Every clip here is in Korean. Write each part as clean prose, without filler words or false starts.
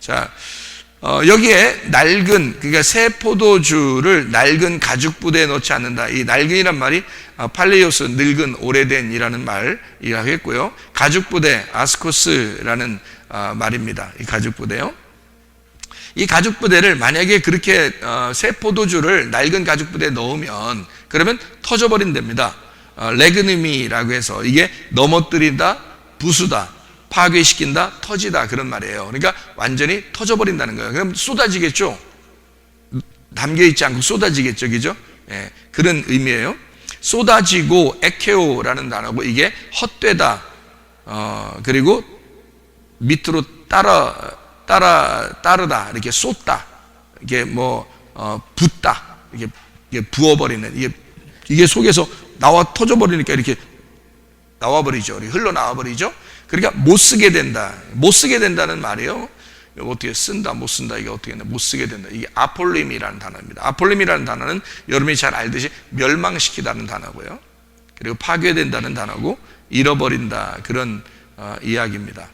자, 여기에 낡은, 그러니까 새 포도주를 낡은 가죽 부대에 넣지 않는다. 이 낡은이란 말이 팔레이오스, 늙은, 오래된이라는 말이라고 했고요. 가죽 부대, 아스코스라는 말입니다. 이 가죽 부대요. 이 가죽 부대를 만약에 그렇게 새 포도주를 낡은 가죽 부대에 넣으면 그러면 터져버린답니다. 레그누미라고 해서 이게 넘어뜨린다, 부수다, 파괴시킨다, 터지다 그런 말이에요. 그러니까 완전히 터져버린다는 거예요. 그럼 쏟아지겠죠. 담겨있지 않고 쏟아지겠죠. 그죠? 예, 그런 의미예요. 쏟아지고 에케오라는 단어고 이게 헛되다, 그리고 밑으로 따르다, 이렇게 쏟다, 이게 붓다, 이게 부어버리는, 이게 속에서 터져버리니까 이렇게 나와버리죠. 흘러나와버리죠. 그러니까 못 쓰게 된다. 못 쓰게 된다는 말이에요. 어떻게 쓴다, 못 쓴다, 이게 어떻게 못 쓰게 된다. 이게 아폴림이라는 단어입니다. 아폴림이라는 단어는 여러분이 잘 알듯이 멸망시키다는 단어고요. 그리고 파괴된다는 단어고 잃어버린다. 그런 이야기입니다.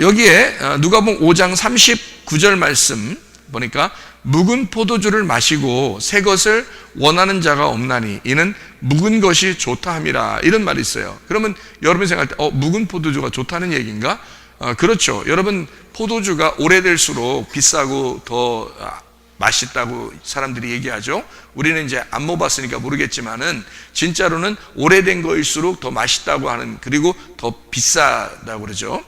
여기에 누가복음 5장 39절 말씀 보니까 묵은 포도주를 마시고 새 것을 원하는 자가 없나니 이는 묵은 것이 좋다 함이라, 이런 말이 있어요. 그러면 여러분 생각할 때 묵은 포도주가 좋다는 얘기인가? 그렇죠. 여러분, 포도주가 오래될수록 비싸고 더 맛있다고 사람들이 얘기하죠. 우리는 이제 안 먹어봤으니까 모르겠지만은 진짜로는 오래된 거일수록 더 맛있다고 하는, 그리고 더 비싸다고 그러죠.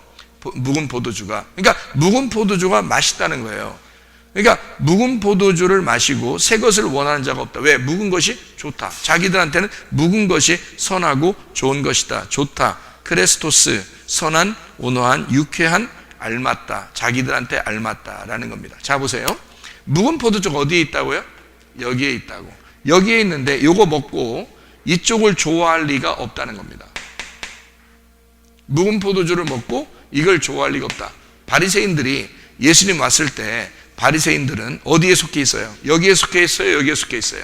묵은 포도주가. 그러니까 묵은 포도주가 맛있다는 거예요. 그러니까 묵은 포도주를 마시고 새 것을 원하는 자가 없다. 왜? 묵은 것이 좋다. 자기들한테는 묵은 것이 선하고 좋은 것이다. 좋다. 크레스토스, 선한, 온화한, 유쾌한, 알맞다. 자기들한테 알맞다라는 겁니다. 자, 보세요. 묵은 포도주가 어디에 있다고요? 여기에 있다고. 여기에 있는데 요거 먹고 이쪽을 좋아할 리가 없다는 겁니다. 묵은 포도주를 먹고 이걸 좋아할 리가 없다. 바리새인들이 예수님 왔을 때 바리새인들은 어디에 속해 있어요? 여기에 속해 있어요? 여기에 속해 있어요?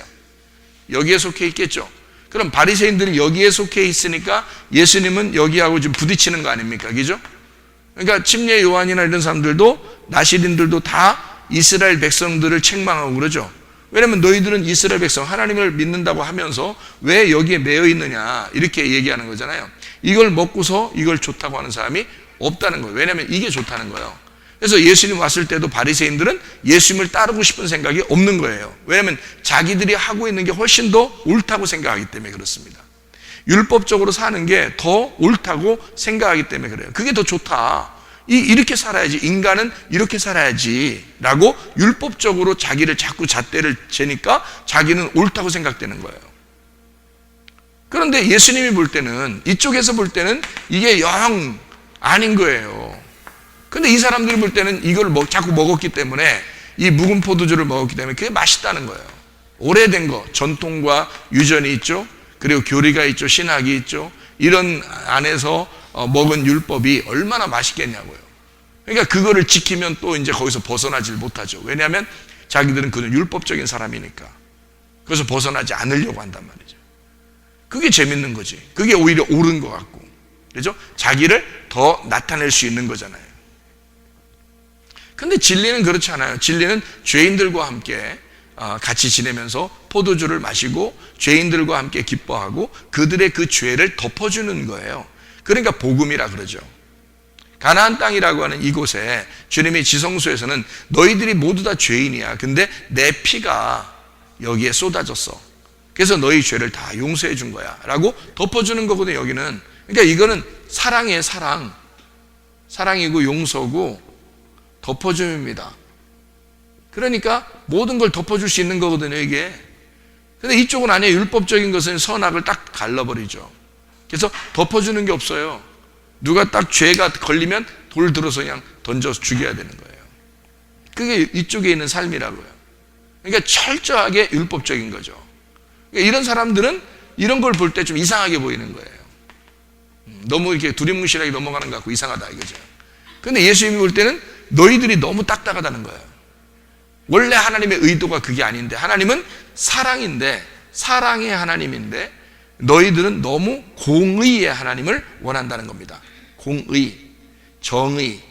여기에 속해 있겠죠. 그럼 바리새인들이 여기에 속해 있으니까 예수님은 여기하고 지금 부딪히는 거 아닙니까? 그죠? 그러니까 침례 요한이나 이런 사람들도, 나시린들도 다 이스라엘 백성들을 책망하고 그러죠. 왜냐면 너희들은 이스라엘 백성 하나님을 믿는다고 하면서 왜 여기에 매여 있느냐, 이렇게 얘기하는 거잖아요. 이걸 먹고서 이걸 좋다고 하는 사람이 없다는 거예요. 왜냐면 이게 좋다는 거예요. 그래서 예수님 왔을 때도 바리새인들은 예수님을 따르고 싶은 생각이 없는 거예요. 왜냐하면 자기들이 하고 있는 게 훨씬 더 옳다고 생각하기 때문에 그렇습니다. 율법적으로 사는 게 더 옳다고 생각하기 때문에 그래요. 그게 더 좋다. 이렇게 살아야지, 인간은 이렇게 살아야지 라고 율법적으로 자기를 자꾸 잣대를 재니까 자기는 옳다고 생각되는 거예요. 그런데 예수님이 볼 때는, 이쪽에서 볼 때는 이게 영 아닌 거예요. 근데 이 사람들이 볼 때는 이걸 자꾸 먹었기 때문에, 이 묵은 포도주를 먹었기 때문에 그게 맛있다는 거예요. 오래된 거, 전통과 유전이 있죠. 그리고 교리가 있죠. 신학이 있죠. 이런 안에서 먹은 율법이 얼마나 맛있겠냐고요. 그러니까 그거를 지키면 또 이제 거기서 벗어나질 못하죠. 왜냐하면 자기들은 그는 율법적인 사람이니까. 그래서 벗어나지 않으려고 한단 말이죠. 그게 재밌는 거지. 그게 오히려 옳은 것 같고. 그죠? 자기를 더 나타낼 수 있는 거잖아요. 근데 진리는 그렇지 않아요. 진리는 죄인들과 함께 같이 지내면서 포도주를 마시고 죄인들과 함께 기뻐하고 그들의 그 죄를 덮어주는 거예요. 그러니까 복음이라 그러죠. 가나안 땅이라고 하는 이곳에 주님의 지성소에서는 너희들이 모두 다 죄인이야. 근데 내 피가 여기에 쏟아졌어. 그래서 너희 죄를 다 용서해 준 거야 라고 덮어주는 거거든요. 여기는. 그러니까 이거는 사랑이에요. 사랑이고 용서고 덮어줌입니다. 그러니까 모든 걸 덮어줄 수 있는 거거든요, 이게. 근데 이쪽은 아니에요. 율법적인 것은 선악을 딱 갈라버리죠. 그래서 덮어주는 게 없어요. 누가 딱 죄가 걸리면 돌 들어서 그냥 던져서 죽여야 되는 거예요. 그게 이쪽에 있는 삶이라고요. 그러니까 철저하게 율법적인 거죠. 그러니까 이런 사람들은 이런 걸 볼 때 좀 이상하게 보이는 거예요. 너무 이렇게 두리뭉실하게 넘어가는 것 같고 이상하다 이거죠. 근데 예수님이 볼 때는 너희들이 너무 딱딱하다는 거예요. 원래 하나님의 의도가 그게 아닌데, 하나님은 사랑인데, 사랑의 하나님인데 너희들은 너무 공의의 하나님을 원한다는 겁니다. 공의, 정의.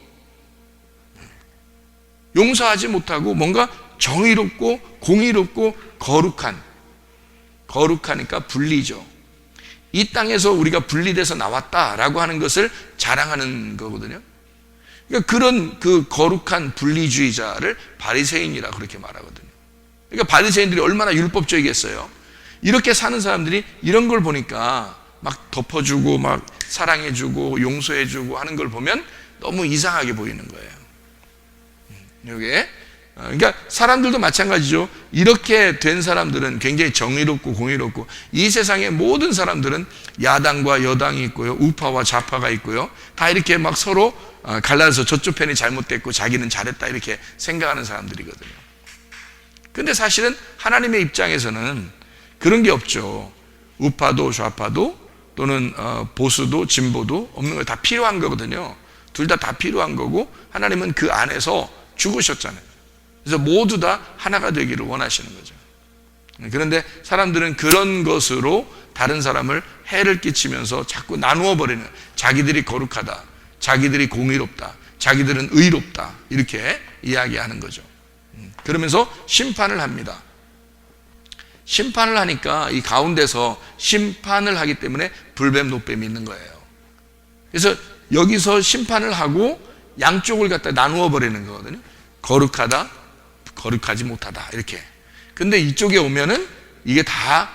용서하지 못하고 뭔가 정의롭고 공의롭고 거룩하니까 분리죠. 이 땅에서 우리가 분리돼서 나왔다라고 하는 것을 자랑하는 거거든요. 그러니까 그런 그 거룩한 분리주의자를 바리새인이라고 그렇게 말하거든요. 그러니까 바리새인들이 얼마나 율법적이겠어요. 이렇게 사는 사람들이 이런 걸 보니까 막 덮어주고 막 사랑해주고 용서해주고 하는 걸 보면 너무 이상하게 보이는 거예요. 이게 그러니까 사람들도 마찬가지죠. 이렇게 된 사람들은 굉장히 정의롭고 공의롭고, 이 세상의 모든 사람들은 야당과 여당이 있고요, 우파와 좌파가 있고요, 다 이렇게 막 서로 갈라서 저쪽 편이 잘못됐고 자기는 잘했다 이렇게 생각하는 사람들이거든요. 근데 사실은 하나님의 입장에서는 그런 게 없죠. 우파도 좌파도 또는 보수도 진보도 없는 거예요. 다 필요한 거거든요. 둘 다 필요한 거고, 하나님은 그 안에서 죽으셨잖아요. 그래서 모두 다 하나가 되기를 원하시는 거죠. 그런데 사람들은 그런 것으로 다른 사람을 해를 끼치면서 자꾸 나누어 버리는, 자기들이 거룩하다, 자기들이 공의롭다, 자기들은 의롭다, 이렇게 이야기하는 거죠. 그러면서 심판을 합니다. 심판을 하니까 이 가운데서 심판을 하기 때문에 불뱀 노뱀이 있는 거예요. 그래서 여기서 심판을 하고 양쪽을 갖다 나누어 버리는 거거든요. 거룩하다, 거룩하지 못하다, 이렇게. 근데 이쪽에 오면은 이게 다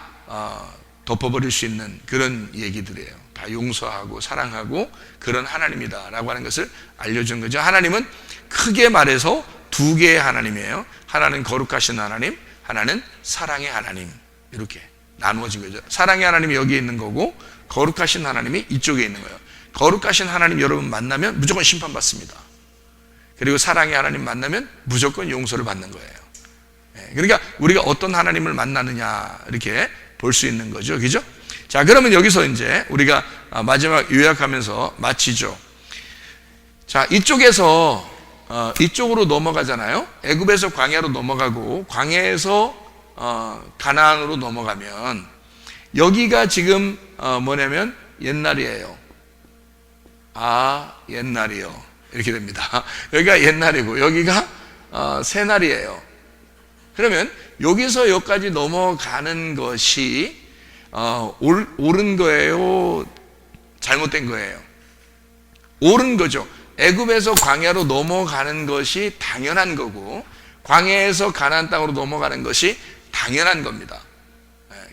덮어버릴 수 있는 그런 얘기들이에요. 다 용서하고 사랑하고 그런 하나님이다라고 하는 것을 알려준 거죠. 하나님은 크게 말해서 두 개의 하나님이에요. 하나는 거룩하신 하나님, 하나는 사랑의 하나님, 이렇게 나누어진 거죠. 사랑의 하나님이 여기에 있는 거고, 거룩하신 하나님이 이쪽에 있는 거예요. 거룩하신 하나님 여러분 만나면 무조건 심판받습니다. 그리고 사랑의 하나님 만나면 무조건 용서를 받는 거예요. 그러니까 우리가 어떤 하나님을 만나느냐 이렇게 볼 수 있는 거죠. 그죠? 자, 그러면 여기서 이제 우리가 마지막 요약하면서 마치죠. 자, 이쪽에서 이쪽으로 넘어가잖아요. 애굽에서 광야로 넘어가고, 광야에서 가나안으로 넘어가면 여기가 지금 뭐냐면 옛날이에요. 옛날이요, 이렇게 됩니다. 여기가 옛날이고 여기가 새날이에요. 그러면 여기서 여기까지 넘어가는 것이 옳은 거예요, 잘못된 거예요? 옳은 거죠. 애굽에서 광야로 넘어가는 것이 당연한 거고, 광야에서 가나안 땅으로 넘어가는 것이 당연한 겁니다.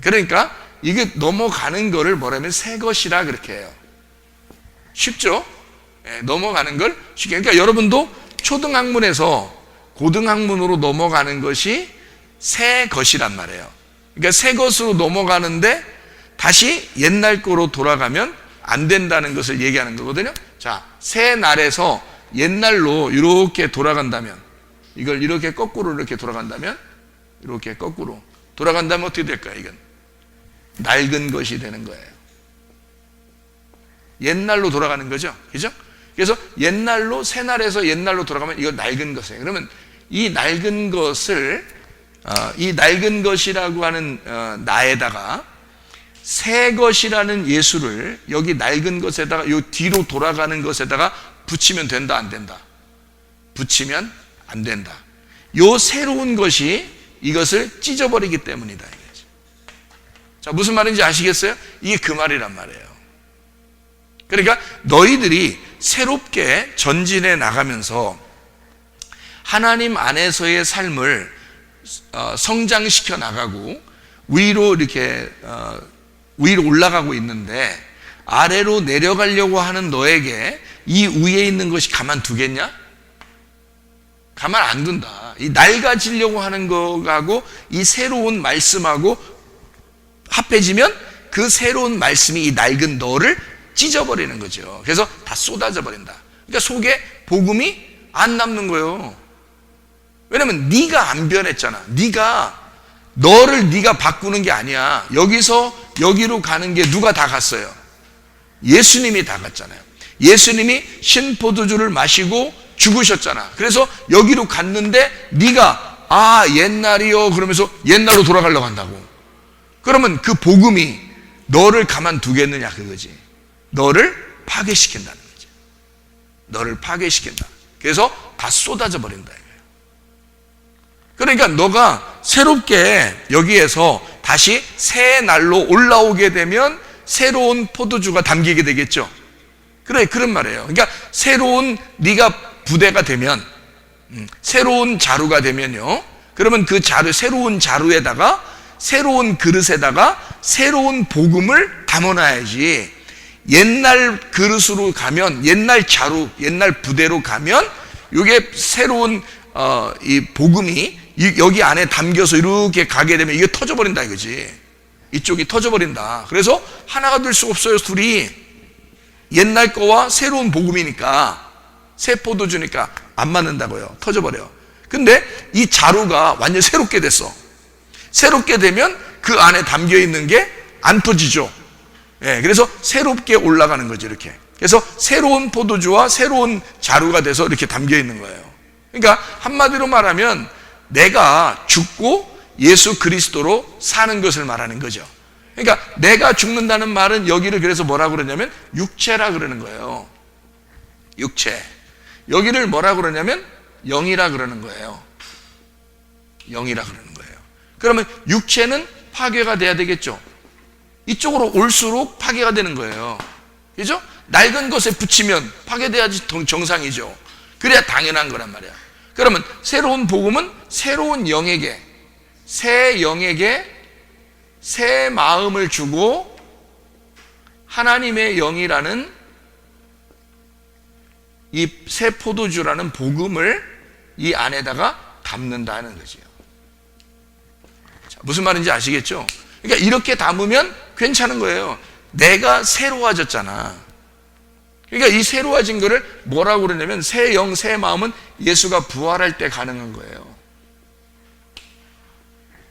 그러니까 이게 넘어가는 거를 뭐라면 새 것이라 그렇게 해요. 쉽죠? 넘어가는 걸 쉽게. 그러니까 여러분도 초등학문에서 고등학문으로 넘어가는 것이 새 것이란 말이에요. 그러니까 새 것으로 넘어가는데 다시 옛날 거로 돌아가면 안 된다는 것을 얘기하는 거거든요. 자, 새 날에서 옛날로 이렇게 돌아간다면, 이걸 이렇게 거꾸로 이렇게 돌아간다면, 이렇게 거꾸로 돌아간다면 어떻게 될까요? 이건 낡은 것이 되는 거예요. 옛날로 돌아가는 거죠. 그죠? 그래서 옛날로, 새날에서 옛날로 돌아가면 이거 낡은 것이에요. 그러면 이 낡은 것을, 이 낡은 것이라고 하는 나에다가 새 것이라는 예수를 여기 낡은 것에다가 요 뒤로 돌아가는 것에다가 붙이면 된다, 안 된다? 붙이면 안 된다. 요 새로운 것이 이것을 찢어버리기 때문이다. 자, 무슨 말인지 아시겠어요? 이게 그 말이란 말이에요. 그러니까 너희들이 새롭게 전진해 나가면서 하나님 안에서의 삶을 성장시켜 나가고 위로 이렇게 위로 올라가고 있는데, 아래로 내려가려고 하는 너에게 이 위에 있는 것이 가만두겠냐? 가만 안 둔다. 이 낡아지려고 하는 거하고 이 새로운 말씀하고 합해지면 그 새로운 말씀이 이 낡은 너를 찢어버리는 거죠. 그래서 다 쏟아져 버린다. 그러니까 속에 복음이 안 남는 거예요. 왜냐면 네가 안 변했잖아. 너를 네가 바꾸는 게 아니야. 여기서 여기로 가는 게 누가 다 갔어요? 예수님이 다 갔잖아요. 예수님이 신포도주를 마시고 죽으셨잖아. 그래서 여기로 갔는데 네가 옛날이요 그러면서 옛날로 돌아가려고 한다고. 그러면 그 복음이 너를 가만두겠느냐 그거지. 너를 파괴시킨다는 거지. 너를 파괴시킨다. 그래서 다 쏟아져 버린다 이거예요. 그러니까 너가 새롭게 여기에서 다시 새 날로 올라오게 되면 새로운 포도주가 담기게 되겠죠. 그래, 그런 말이에요. 그러니까 새로운 네가 부대가 되면, 새로운 자루가 되면요, 그러면 그 자루, 새로운 자루에다가, 새로운 그릇에다가 새로운 복음을 담아놔야지. 옛날 그릇으로 가면, 옛날 자루, 옛날 부대로 가면 이게 새로운 이 복음이 여기 안에 담겨서 이렇게 가게 되면 이게 터져버린다 이거지. 이쪽이 터져버린다. 그래서 하나가 될 수 없어요. 둘이 옛날 거와 새로운 복음이니까, 새 포도주니까 안 맞는다고요. 터져버려. 근데 이 자루가 완전 새롭게 됐어. 새롭게 되면 그 안에 담겨 있는 게 안 터지죠. 예, 그래서 새롭게 올라가는 거죠, 이렇게. 그래서 새로운 포도주와 새로운 자루가 돼서 이렇게 담겨 있는 거예요. 그러니까 한마디로 말하면 내가 죽고 예수 그리스도로 사는 것을 말하는 거죠. 그러니까 내가 죽는다는 말은 여기를 그래서 뭐라고 그러냐면 육체라 그러는 거예요. 육체. 여기를 뭐라고 그러냐면 영이라 그러는 거예요. 영이라 그러는 거예요. 그러면 육체는 파괴가 돼야 되겠죠. 이쪽으로 올수록 파괴가 되는 거예요. 그죠? 낡은 것에 붙이면 파괴돼야지 정상이죠. 그래야 당연한 거란 말이야. 그러면 새로운 복음은 새로운 영에게, 새 영에게 새 마음을 주고 하나님의 영이라는 이 새 포도주라는 복음을 이 안에다가 담는다는 거지요. 자, 무슨 말인지 아시겠죠? 그러니까 이렇게 담으면 괜찮은 거예요. 내가 새로워졌잖아. 그러니까 이 새로워진 거를 뭐라고 그러냐면 새 영, 새 마음은 예수가 부활할 때 가능한 거예요.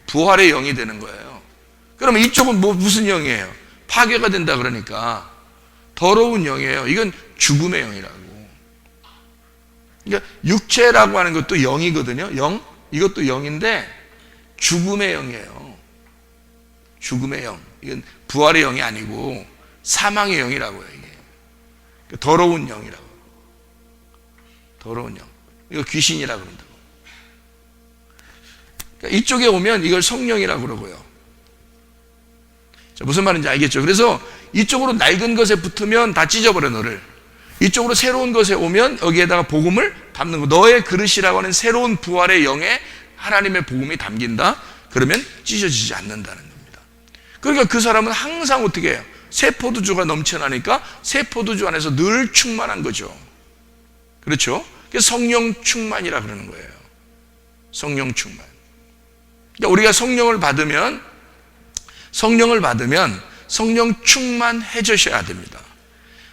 부활의 영이 되는 거예요. 그러면 이쪽은 무슨 영이에요? 파괴가 된다 그러니까 더러운 영이에요. 이건 죽음의 영이라고. 그러니까 육체라고 하는 것도 영이거든요. 영, 이것도 영인데 죽음의 영이에요. 죽음의 영. 이건 부활의 영이 아니고 사망의 영이라고요. 이게 더러운 영이라고. 더러운 영. 이거 귀신이라고 그런다고. 그러니까 이쪽에 오면 이걸 성령이라고 그러고요. 자, 무슨 말인지 알겠죠? 그래서 이쪽으로 낡은 것에 붙으면 다 찢어버려 너를. 이쪽으로 새로운 것에 오면 여기에다가 복음을 담는 거. 너의 그릇이라고 하는 새로운 부활의 영에 하나님의 복음이 담긴다. 그러면 찢어지지 않는다는 겁니다. 그러니까 그 사람은 항상 어떻게 해요? 새 포도주가 넘쳐나니까 새 포도주 안에서 늘 충만한 거죠. 그렇죠? 그래서 성령 충만이라 그러는 거예요. 성령 충만. 그러니까 우리가 성령을 받으면 성령 충만해지셔야 됩니다.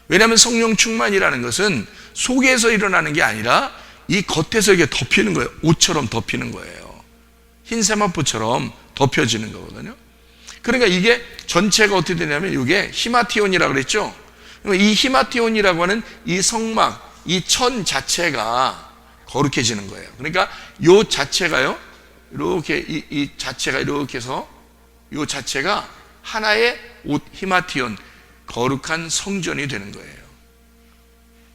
왜냐하면 성령 충만이라는 것은 속에서 일어나는 게 아니라 이 겉에서 이게 덮이는 거예요. 옷처럼 덮이는 거예요. 흰 세마포처럼 덮여지는 거거든요. 그러니까 이게 전체가 어떻게 되냐면 이게 히마티온이라고 그랬죠. 이 히마티온이라고 하는 이 성막, 이 천 자체가 거룩해지는 거예요. 그러니까 이 자체가요, 이렇게 이 자체가 이렇게 해서 이 자체가 하나의 옷 히마티온, 거룩한 성전이 되는 거예요.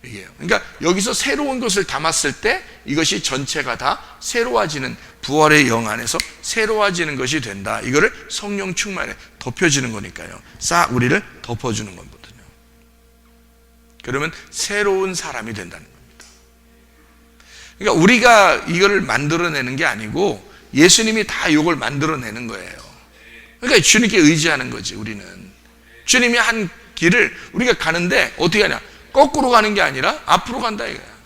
이게요. 그러니까 여기서 새로운 것을 담았을 때 이것이 전체가 다 새로워지는, 부활의 영 안에서 새로워지는 것이 된다. 이거를 성령 충만에 덮여지는 거니까요. 싹 우리를 덮어주는 거거든요. 그러면 새로운 사람이 된다는 겁니다. 그러니까 우리가 이거를 만들어내는 게 아니고 예수님이 다 이걸 만들어내는 거예요. 그러니까 주님께 의지하는 거지. 우리는 주님이 한 길을 우리가 가는데 어떻게 하냐? 거꾸로 가는 게 아니라 앞으로 간다 이거야.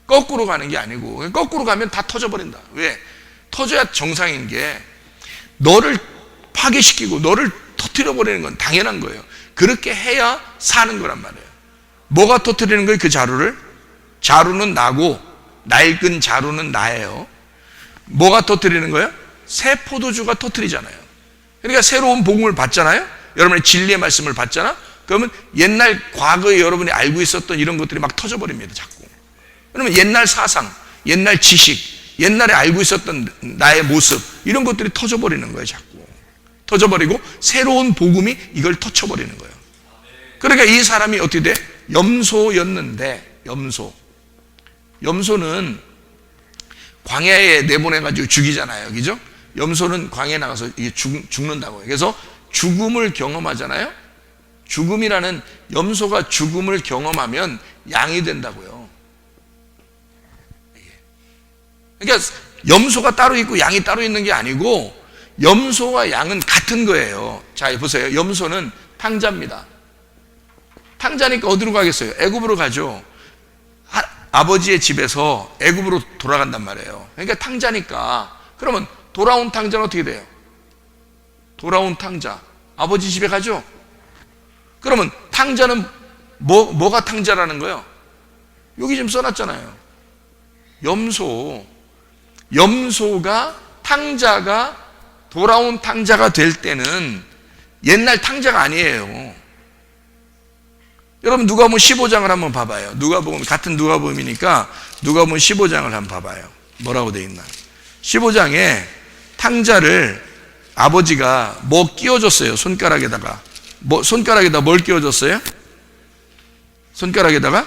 거꾸로 가는 게 아니고, 거꾸로 가면 다 터져버린다. 왜? 터져야 정상인 게, 너를 파괴시키고 너를 터뜨려버리는 건 당연한 거예요. 그렇게 해야 사는 거란 말이에요. 뭐가 터뜨리는 거예요? 그 자루를? 자루는 나고 낡은 자루는 나예요. 뭐가 터뜨리는 거예요? 새 포도주가 터뜨리잖아요. 그러니까 새로운 복음을 받잖아요. 여러분의 진리의 말씀을 받잖아. 그러면 옛날 과거에 여러분이 알고 있었던 이런 것들이 막 터져버립니다. 자꾸. 그러면 옛날 사상, 옛날 지식, 옛날에 알고 있었던 나의 모습, 이런 것들이 터져버리는 거예요. 자꾸 터져버리고 새로운 복음이 이걸 터쳐버리는 거예요. 그러니까 이 사람이 어떻게 돼? 염소였는데, 염소는 광야에 내보내가지고 죽이잖아요. 그죠? 염소는 광야에 나가서 이게 죽는다고요. 그래서 죽음을 경험하잖아요. 죽음이라는, 염소가 죽음을 경험하면 양이 된다고요. 그러니까 염소가 따로 있고 양이 따로 있는 게 아니고 염소와 양은 같은 거예요. 자, 보세요. 염소는 탕자입니다. 탕자니까 어디로 가겠어요? 애굽으로 가죠. 아버지의 집에서 애굽으로 돌아간단 말이에요. 그러니까 탕자니까. 그러면 돌아온 탕자는 어떻게 돼요? 돌아온 탕자 아버지 집에 가죠. 그러면 탕자는 뭐가 탕자라는 거예요? 여기 지금 써놨잖아요. 염소가 탕자가 돌아온 탕자가 될 때는 옛날 탕자가 아니에요. 여러분 누가복음 15장을 한번 봐봐요. 누가복음, 같은 누가복음이니까 누가복음 15장을 한번 봐봐요. 뭐라고 돼 있나? 15장에 탕자를 아버지가 뭐 끼워줬어요. 손가락에다가. 손가락에다 뭘 끼워줬어요? 손가락에다가?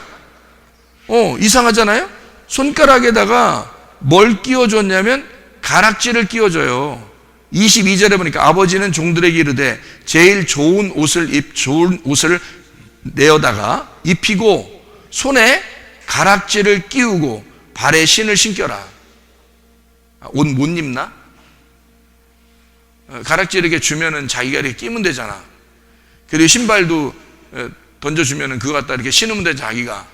이상하잖아요? 손가락에다가 뭘 끼워줬냐면 가락지를 끼워줘요. 22절에 보니까 아버지는 종들에게 이르되 제일 좋은 옷을 내어다가 입히고 손에 가락지를 끼우고 발에 신을 신겨라. 옷 못 입나? 가락지 이렇게 주면은 자기가 이렇게 끼면 되잖아. 그리고 신발도 던져주면은 그거 갖다 이렇게 신으면 돼, 자기가.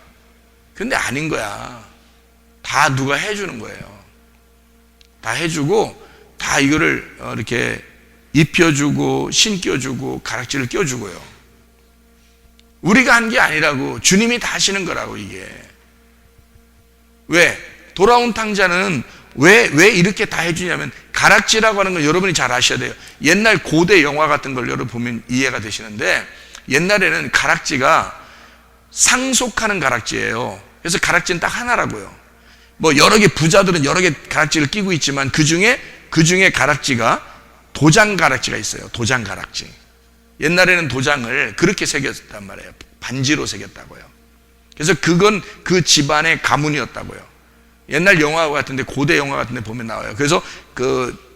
근데 아닌 거야. 다 누가 해주는 거예요. 다 해주고, 다 이거를 이렇게 입혀주고, 신겨주고, 가락지를 껴주고요. 우리가 한 게 아니라고. 주님이 다 하시는 거라고, 이게. 왜? 돌아온 탕자는 왜 이렇게 다 해주냐면, 가락지라고 하는 건 여러분이 잘 아셔야 돼요. 옛날 고대 영화 같은 걸 여러분 보면 이해가 되시는데, 옛날에는 가락지가 상속하는 가락지예요. 그래서 가락지는 딱 하나라고요. 뭐 여러 개, 부자들은 여러 개 가락지를 끼고 있지만 그 중에 가락지가 도장 가락지가 있어요. 도장 가락지. 옛날에는 도장을 그렇게 새겼단 말이에요. 반지로 새겼다고요. 그래서 그건 그 집안의 가문이었다고요. 옛날 영화 같은데, 고대 영화 같은데 보면 나와요. 그래서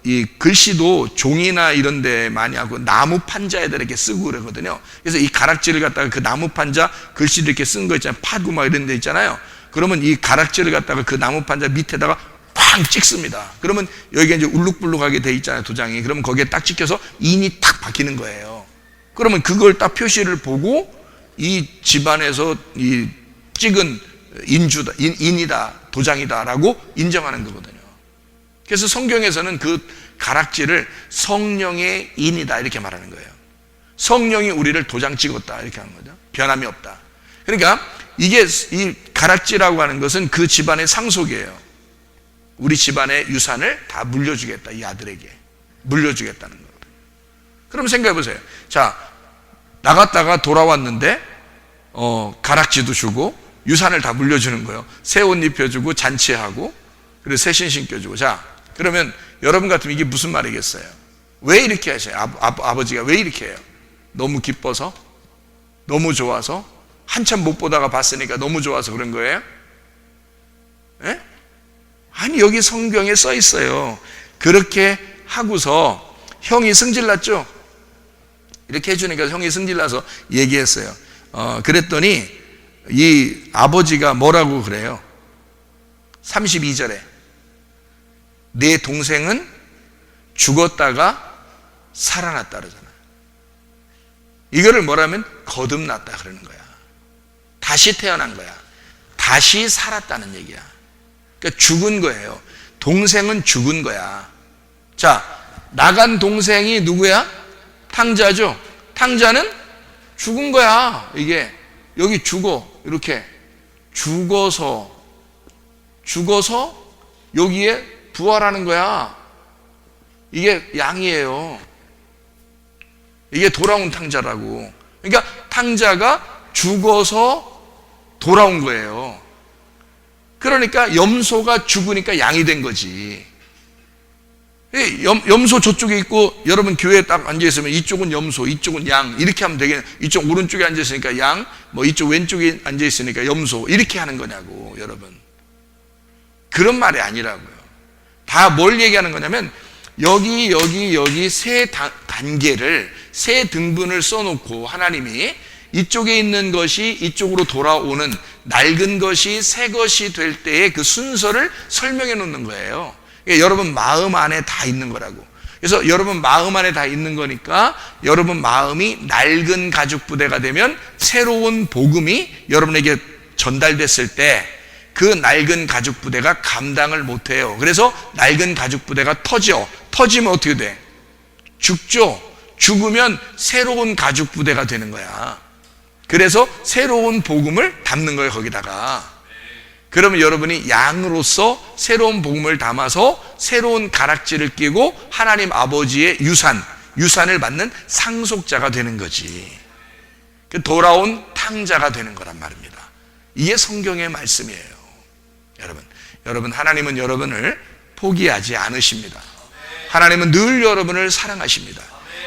이 글씨도 종이나 이런 데 많이 하고 나무 판자에다 이렇게 쓰고 그러거든요. 그래서 이 가락지를 갖다가 그 나무 판자 글씨도 이렇게 쓴 거 있잖아요. 파고 막 이런 데 있잖아요. 그러면 이 가락지를 갖다가 그 나무 판자 밑에다가 팡 찍습니다. 그러면 여기가 이제 울룩불룩하게 돼 있잖아요, 도장이. 그러면 거기에 딱 찍혀서 인이 탁 박히는 거예요. 그러면 그걸 딱 표시를 보고 이 집안에서 이 찍은 인이다, 도장이다라고 인정하는 거거든요. 그래서 성경에서는 그 가락지를 성령의 인이다 이렇게 말하는 거예요. 성령이 우리를 도장 찍었다 이렇게 하는 거죠. 변함이 없다. 그러니까 이게 이 가락지라고 하는 것은 그 집안의 상속이에요. 우리 집안의 유산을 다 물려주겠다, 이 아들에게 물려주겠다는 거예요. 그럼 생각해 보세요. 자, 나갔다가 돌아왔는데 가락지도 주고 유산을 다 물려주는 거예요. 새 옷 입혀주고 잔치하고 그리고 새 신 신겨주고. 자, 그러면 여러분 같으면 이게 무슨 말이겠어요? 왜 이렇게 하셔요? 아버지가 왜 이렇게 해요? 너무 기뻐서? 너무 좋아서? 한참 못 보다가 봤으니까 너무 좋아서 그런 거예요? 예? 아니, 여기 성경에 써 있어요. 그렇게 하고서 형이 승질났죠? 이렇게 해주니까 형이 승질나서 얘기했어요. 그랬더니 이 아버지가 뭐라고 그래요? 32절에 내 동생은 죽었다가 살아났다 그러잖아. 이거를 뭐라면 거듭났다 그러는 거야. 다시 태어난 거야. 다시 살았다는 얘기야. 그러니까 죽은 거예요. 동생은 죽은 거야. 자, 나간 동생이 누구야? 탕자죠. 탕자는 죽은 거야. 이게 여기 죽어. 이렇게 죽어서 여기에 부활하는 거야. 이게 양이에요. 이게 돌아온 탕자라고. 그러니까 탕자가 죽어서 돌아온 거예요. 그러니까 염소가 죽으니까 양이 된 거지. 염소 저쪽에 있고 여러분 교회에 딱 앉아있으면 이쪽은 염소, 이쪽은 양 이렇게 하면 되겠네. 이쪽 오른쪽에 앉아있으니까 양, 뭐 이쪽 왼쪽에 앉아있으니까 염소 이렇게 하는 거냐고. 여러분, 그런 말이 아니라고요. 다 뭘 얘기하는 거냐면 여기 세 단계를, 세 등분을 써놓고 하나님이 이쪽에 있는 것이 이쪽으로 돌아오는, 낡은 것이 새 것이 될 때의 그 순서를 설명해 놓는 거예요. 그러니까 여러분 마음 안에 다 있는 거라고. 그래서 여러분 마음 안에 다 있는 거니까 여러분 마음이 낡은 가죽 부대가 되면 새로운 복음이 여러분에게 전달됐을 때 그 낡은 가죽 부대가 감당을 못해요. 그래서 낡은 가죽 부대가 터지면 어떻게 돼? 죽죠. 죽으면 새로운 가죽 부대가 되는 거야. 그래서 새로운 복음을 담는 거예요, 거기다가. 그러면 여러분이 양으로서 새로운 복음을 담아서 새로운 가락지를 끼고 하나님 아버지의 유산을 받는 상속자가 되는 거지. 돌아온 탕자가 되는 거란 말입니다. 이게 성경의 말씀이에요. 여러분, 하나님은 여러분을 포기하지 않으십니다. 하나님은 늘 여러분을 사랑하십니다.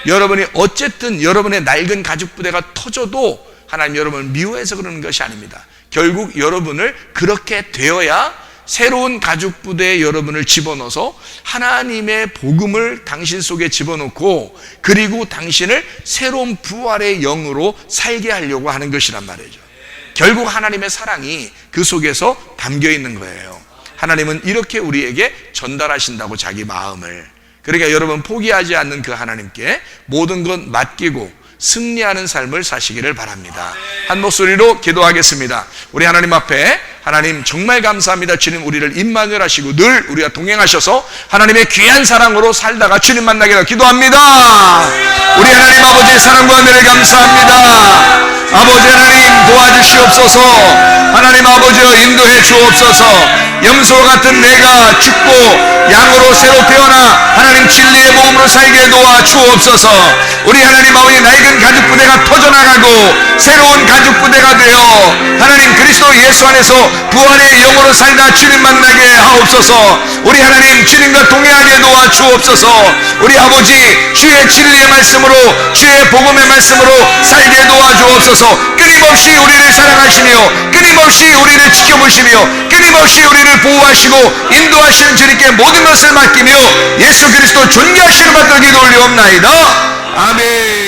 여러분이 어쨌든 여러분의 낡은 가죽 부대가 터져도 하나님 여러분을 미워해서 그러는 것이 아닙니다. 결국 여러분을 그렇게 되어야 새로운 가죽 부대에 여러분을 집어넣어서 하나님의 복음을 당신 속에 집어넣고, 그리고 당신을 새로운 부활의 영으로 살게 하려고 하는 것이란 말이죠. 결국 하나님의 사랑이 그 속에서 담겨 있는 거예요. 하나님은 이렇게 우리에게 전달하신다고, 자기 마음을. 그러니까 여러분 포기하지 않는 그 하나님께 모든 것 맡기고 승리하는 삶을 사시기를 바랍니다. 한 목소리로 기도하겠습니다. 우리 하나님 앞에, 하나님 정말 감사합니다. 주님 우리를 임마누엘 하시고 늘 우리가 동행하셔서 하나님의 귀한 사랑으로 살다가 주님 만나기를 기도합니다. 우리 하나님 아버지의 사랑과 은혜를 감사합니다. 아버지 하나님 도와주시옵소서. 하나님 아버지여 인도해 주옵소서. 염소와 같은 내가 죽고 양으로 새로 태어나 하나님 진리의 몸으로 살게 도와 주옵소서. 우리 하나님 아버지 낡은 가죽 부대가 터져나가고 새로운 가죽 부대가 되어 하나님 그리스도 예수 안에서 부활의 영으로 살다 주님 만나게 하옵소서. 우리 하나님 주님과 동행하게 도와 주옵소서. 우리 아버지 주의 진리의 말씀으로, 주의 복음의 말씀으로 살게 도와 주옵소서. 끊임없이 우리를 사랑하시며 끊임없이 우리를 지켜보시며 끊임없이 우리를 보호하시고 인도하시는 주님께 모든 것을 맡기며 예수 그리스도 존귀하시는 받들기도 올리옵나이다. 아멘.